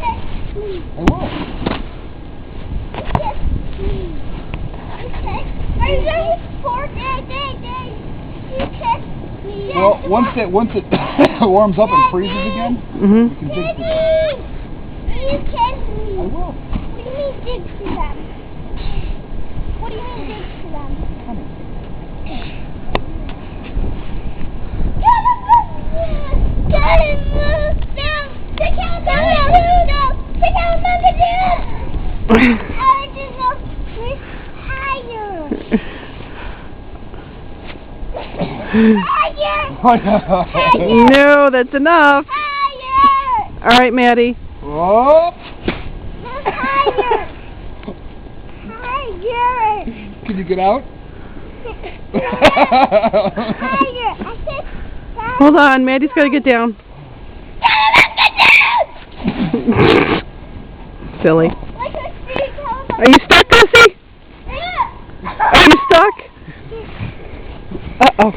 I will. Are you ready for Well, once it warms up and freezes again, you can dig to them. You kiss me. I will. What do you mean dig to them? What do you mean dig to them? No, that's enough. All right, Maddie. Oh. Can you get out? Hold on, Maddie's got to get down. Silly. Are you stuck, Gussie? Are you stuck? Uh-oh.